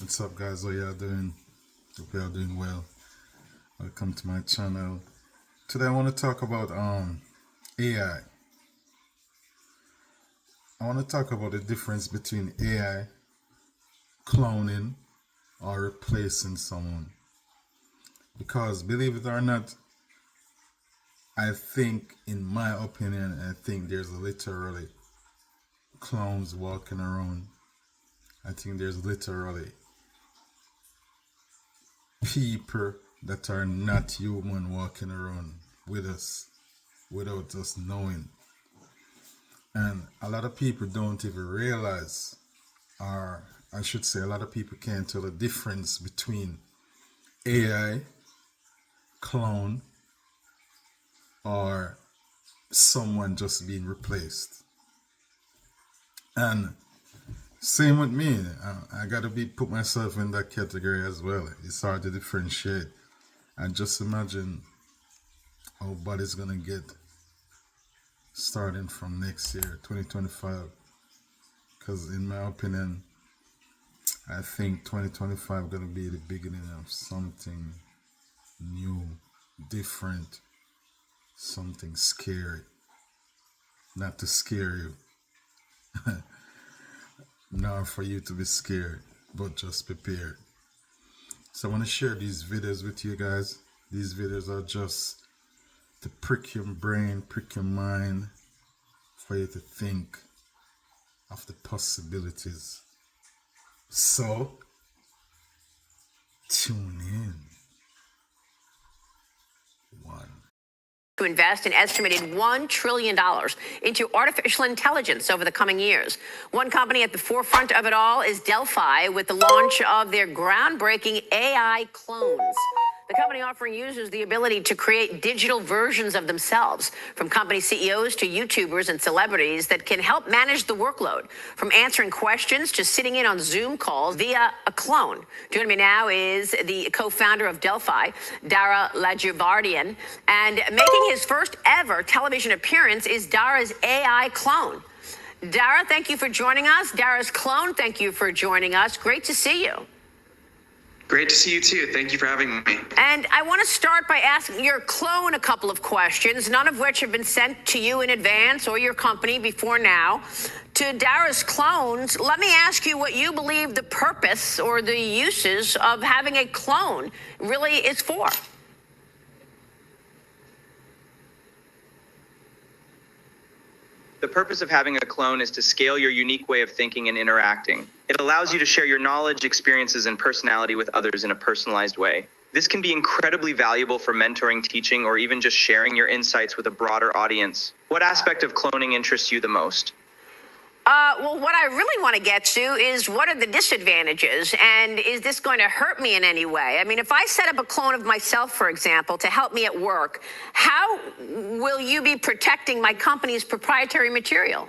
What's up, guys? How y'all doing? Hope y'all doing well. Welcome to my channel. Today I want to talk about AI. I want to talk about the difference between AI cloning or replacing someone. Because believe it or not, I think, in my opinion, I think there's literally clones walking around. I think there's literally people that are not human walking around with us without us knowing. And a lot of people don't even realize, or I should say, a lot of people can't tell the difference between AI, clone, or someone just being replaced. And same with me, I gotta put myself in that category as well. It's hard to differentiate. And just imagine how bad it's gonna get starting from next year, 2025. Because in my opinion, I think 2025 gonna be the beginning of something new, different, something scary. Not to scare you, nor for you to be scared, but just prepared. So I want to share these videos with you guys. These videos are just to prick your brain, prick your mind, for you to think of the possibilities. So, tune in. To invest an estimated $1 trillion into artificial intelligence over the coming years. One company at the forefront of it all is Delphi, with the launch of their groundbreaking AI clones. The company offering users the ability to create digital versions of themselves, from company CEOs to YouTubers and celebrities, that can help manage the workload, from answering questions to sitting in on Zoom calls via a clone. Joining me now is the co-founder of Delphi, Dara Lajevardian, and making his first ever television appearance is Dara's AI clone. Dara, thank you for joining us. Dara's clone, thank you for joining us. Great to see you. Great to see you too. Thank you for having me. And I want to start by asking your clone a couple of questions, none of which have been sent to you in advance or your company before now. To Dara's clones, let me ask you what you believe the purpose or the uses of having a clone really is for. The purpose of having a clone is to scale your unique way of thinking and interacting. It allows you to share your knowledge, experiences, and personality with others in a personalized way. This can be incredibly valuable for mentoring, teaching, or even just sharing your insights with a broader audience. What aspect of cloning interests you the most? Well, what I really want to get to is, what are the disadvantages, and is this going to hurt me in any way? I mean, if I set up a clone of myself, for example, to help me at work, how will you be protecting my company's proprietary material?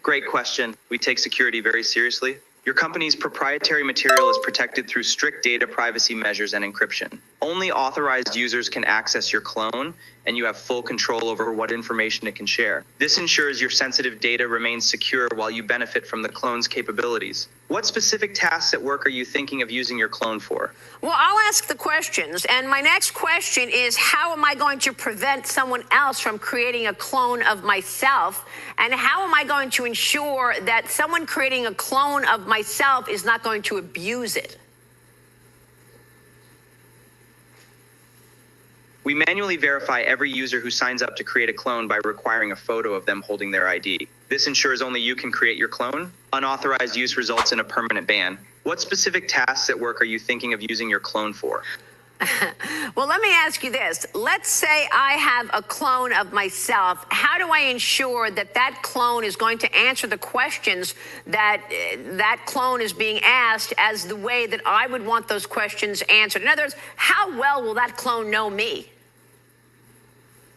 Great question. We take security very seriously. Your company's proprietary material is protected through strict data privacy measures and encryption. Only authorized users can access your clone, and you have full control over what information it can share. This ensures your sensitive data remains secure while you benefit from the clone's capabilities. What specific tasks at work are you thinking of using your clone for? Well, I'll ask the questions. And my next question is, how am I going to prevent someone else from creating a clone of myself? And how am I going to ensure that someone creating a clone of myself is not going to abuse it? We manually verify every user who signs up to create a clone by requiring a photo of them holding their ID. This ensures only you can create your clone. Unauthorized use results in a permanent ban. What specific tasks at work are you thinking of using your clone for? Well, let me ask you this. Let's say I have a clone of myself. How do I ensure that that clone is going to answer the questions that that clone is being asked as the way that I would want those questions answered? In other words, how well will that clone know me?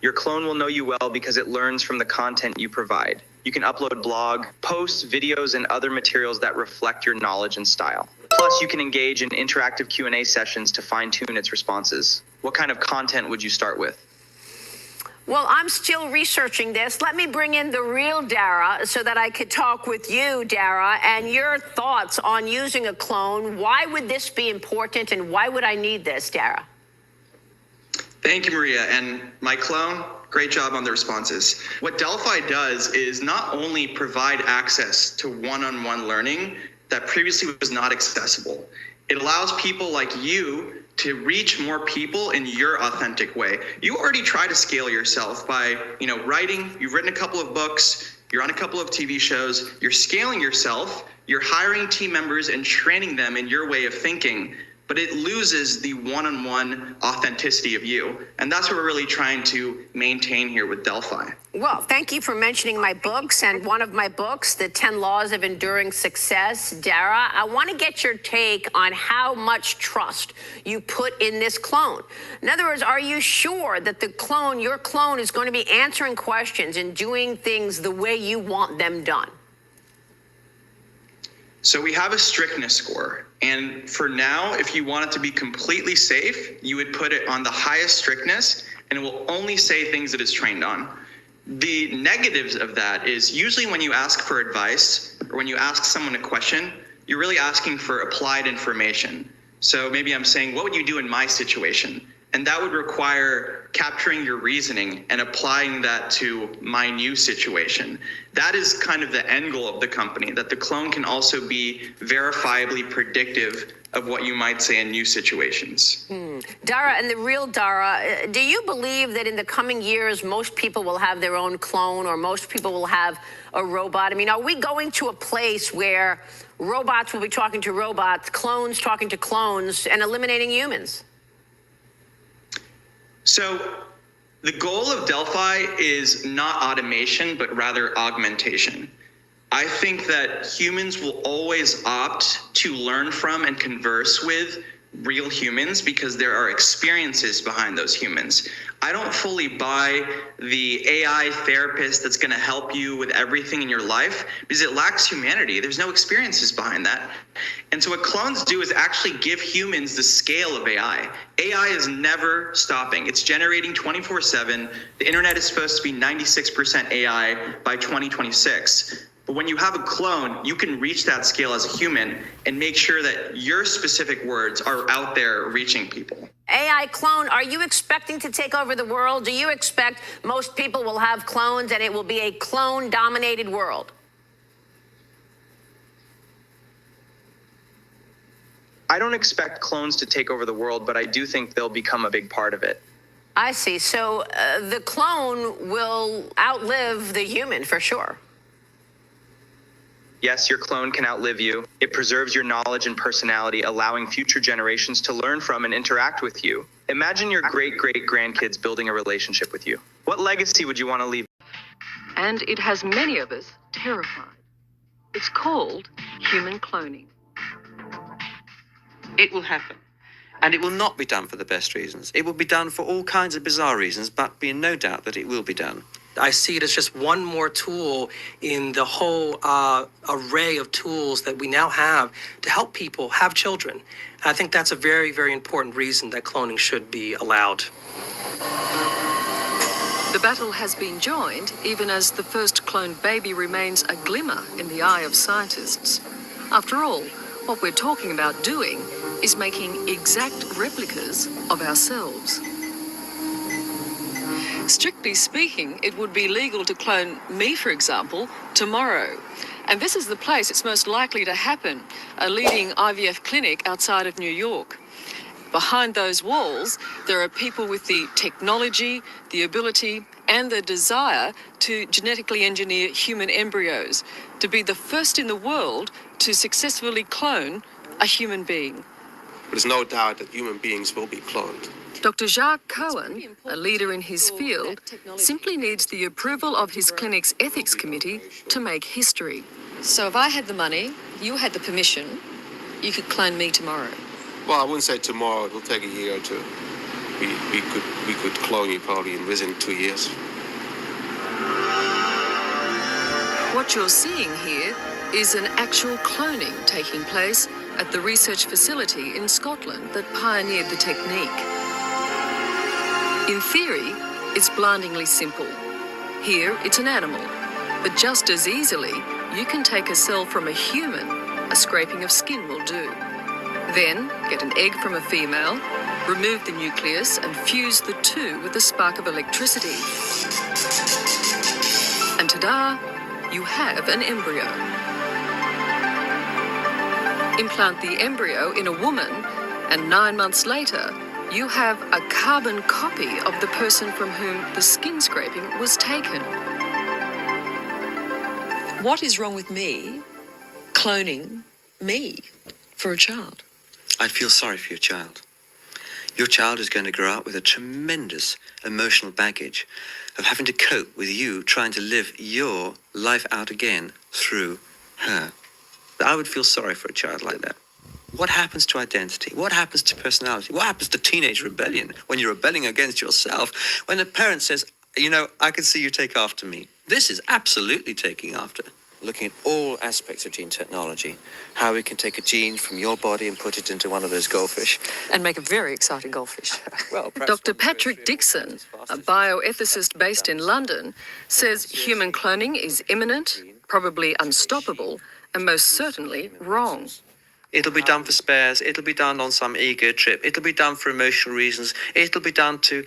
Your clone will know you well because it learns from the content you provide. You can upload blog, posts, videos, and other materials that reflect your knowledge and style. Plus, you can engage in interactive Q&A sessions to fine-tune its responses. What kind of content would you start with? Well, I'm still researching this. Let me bring in the real Dara so that I could talk with you, Dara, and your thoughts on using a clone. Why would this be important, and why would I need this, Dara? Thank you, Maria. And my clone, great job on the responses. What Delphi does is not only provide access to one-on-one learning that previously was not accessible, it allows people like you to reach more people in your authentic way. You already try to scale yourself by, writing. You've written a couple of books, you're on a couple of TV shows, you're scaling yourself, you're hiring team members and training them in your way of thinking, but it loses the one-on-one authenticity of you. And that's what we're really trying to maintain here with Delphi. Well, thank you for mentioning my books, and one of my books, The 10 Laws of Enduring Success. Dara, I want to get your take on how much trust you put in this clone. In other words, are you sure that your clone is going to be answering questions and doing things the way you want them done? So we have a strictness score. And for now, if you want it to be completely safe, you would put it on the highest strictness, and it will only say things that it's trained on. The negatives of that is usually when you ask for advice or when you ask someone a question, you're really asking for applied information. So maybe I'm saying, what would you do in my situation? And that would require capturing your reasoning and applying that to my new situation. That is kind of the end goal of the company, that the clone can also be verifiably predictive of what you might say in new situations. Dara, and the real Dara, do you believe that in the coming years, most people will have their own clone, or most people will have a robot? I mean, are we going to a place where robots will be talking to robots, clones talking to clones, and eliminating humans? So the goal of Delphi is not automation, but rather augmentation. I think that humans will always opt to learn from and converse with real humans because there are experiences behind those humans. I don't fully buy the AI therapist that's going to help you with everything in your life because it lacks humanity. There's no experiences behind that. And so what clones do is actually give humans the scale of AI. AI is never stopping. It's generating 24/7. The internet is supposed to be 96% AI by 2026. But when you have a clone, you can reach that scale as a human and make sure that your specific words are out there reaching people. AI clone, are you expecting to take over the world? Do you expect most people will have clones and it will be a clone-dominated world? I don't expect clones to take over the world, but I do think they'll become a big part of it. I see. So the clone will outlive the human for sure. Yes, your clone can outlive you. It preserves your knowledge and personality, allowing future generations to learn from and interact with you. Imagine your great-great-grandkids building a relationship with you. What legacy would you want to leave? And it has many of us terrified. It's called human cloning. It will happen. And it will not be done for the best reasons. It will be done for all kinds of bizarre reasons, but be in no doubt that it will be done. I see it as just one more tool in the whole array of tools that we now have to help people have children. And I think that's a very, very important reason that cloning should be allowed. The battle has been joined, even as the first cloned baby remains a glimmer in the eye of scientists. After all, what we're talking about doing is making exact replicas of ourselves. Strictly speaking, it would be legal to clone me, for example, tomorrow. And this is the place it's most likely to happen, a leading IVF clinic outside of New York. Behind those walls, there are people with the technology, the ability, and the desire to genetically engineer human embryos, to be the first in the world to successfully clone a human being. There's no doubt that human beings will be cloned. Dr. Jacques Cohen, a leader in his field, simply needs the approval of his clinic's ethics committee to make history. So if I had the money, you had the permission, you could clone me tomorrow. Well, I wouldn't say tomorrow. It will take a year or two. We could clone you probably within 2 years. What you're seeing here is an actual cloning taking place at the research facility in Scotland that pioneered the technique. In theory, It's blindingly simple. Here, it's an animal. But just as easily, you can take a cell from a human. A scraping of skin will do. Then, get an egg from a female, remove the nucleus and fuse the two with a spark of electricity. And ta-da, you have an embryo. Implant the embryo in a woman, and 9 months later, you have a carbon copy of the person from whom the skin scraping was taken. What is wrong with me cloning me for a child? I'd feel sorry for your child. Your child is going to grow up with a tremendous emotional baggage of having to cope with you trying to live your life out again through her. I would feel sorry for a child like that. What happens to identity? What happens to personality? What happens to teenage rebellion when you're rebelling against yourself? When a parent says, you know, I can see you take after me. This is absolutely taking after. Looking at all aspects of gene technology, how we can take a gene from your body and put it into one of those goldfish. And make a very exciting goldfish. Well, Dr. Patrick Dixon, a bioethicist based in London, says human cloning is imminent, probably unstoppable, and most certainly wrong. It'll be done for spares. It'll be done on some ego trip. It'll be done for emotional reasons. It'll be done to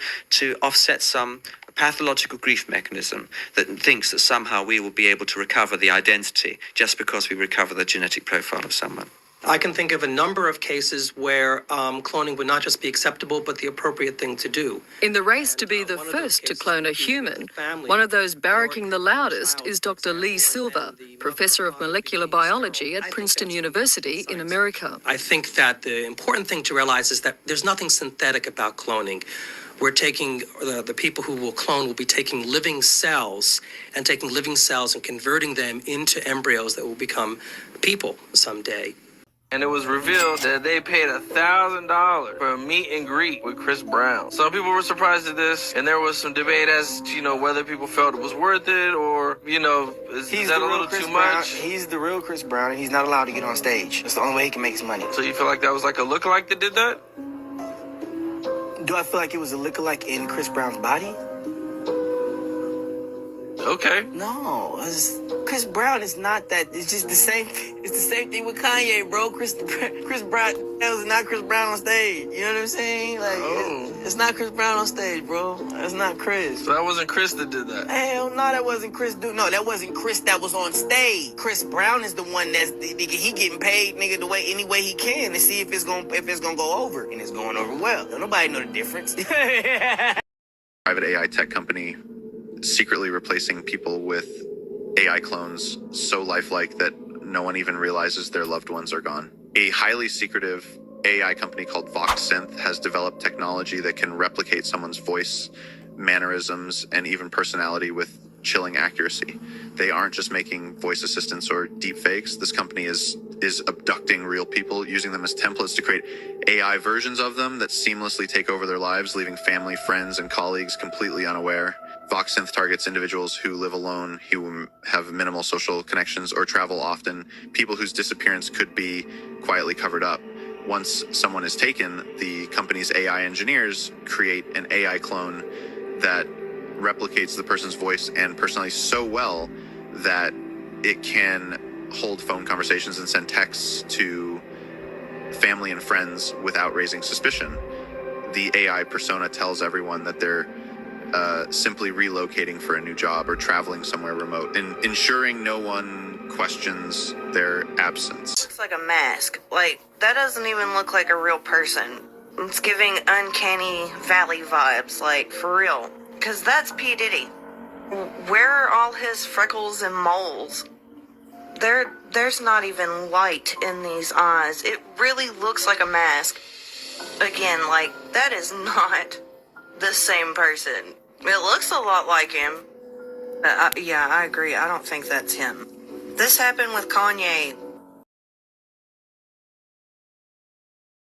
offset some pathological grief mechanism that thinks that somehow we will be able to recover the identity just because we recover the genetic profile of someone. I can think of a number of cases where cloning would not just be acceptable, but the appropriate thing to do. In the race to be the first to clone a human, one of those barracking the loudest is Dr. Lee Silver, professor of molecular biology at Princeton University in America. I think that the important thing to realize is that there's nothing synthetic about cloning. We're taking, the people who will clone will be taking living cells and converting them into embryos that will become people someday. And it was revealed that they paid $1,000 for a meet and greet with Chris Brown. Some people were surprised at this, and there was some debate as to, whether people felt it was worth it or, is that a little too much? He's the real Chris Brown, and he's not allowed to get on stage. That's the only way he can make his money. So you feel like that was like a lookalike that did that? Do I feel like it was a lookalike in Chris Brown's body? Okay. No, Chris Brown is not that. It's just the same. It's the same thing with Kanye, bro. Chris Brown is not Chris Brown on stage. You know what I'm saying? Like, it's not Chris Brown on stage, bro. That's not Chris. So that wasn't Chris that did that? Hell no, that wasn't Chris. No, that wasn't Chris that was on stage. Chris Brown is the one that's he getting paid, nigga, any way he can to see if it's gonna go over, and it's going over well. Don't nobody know the difference. Private AI tech company secretly replacing people with AI clones so lifelike that no one even realizes their loved ones are gone. A highly secretive AI company called VoxSynth has developed technology that can replicate someone's voice, mannerisms, and even personality with chilling accuracy. They aren't just making voice assistants or deep fakes. This company is abducting real people, using them as templates to create AI versions of them that seamlessly take over their lives, leaving family, friends, and colleagues completely unaware. VoxSynth targets individuals who live alone, who have minimal social connections or travel often, people whose disappearance could be quietly covered up. Once someone is taken, the company's AI engineers create an AI clone that replicates the person's voice and personality so well that it can hold phone conversations and send texts to family and friends without raising suspicion. The AI persona tells everyone that they're simply relocating for a new job or traveling somewhere remote, and ensuring no one questions their absence. Looks like a mask. Like, that doesn't even look like a real person. It's giving uncanny valley vibes, like, for real. Because that's P. Diddy. Where are all his freckles and moles? There's not even light in these eyes. It really looks like a mask. Again, like, that is not the same person. It looks a lot like him. Yeah, I agree. I don't think that's him. This happened with Kanye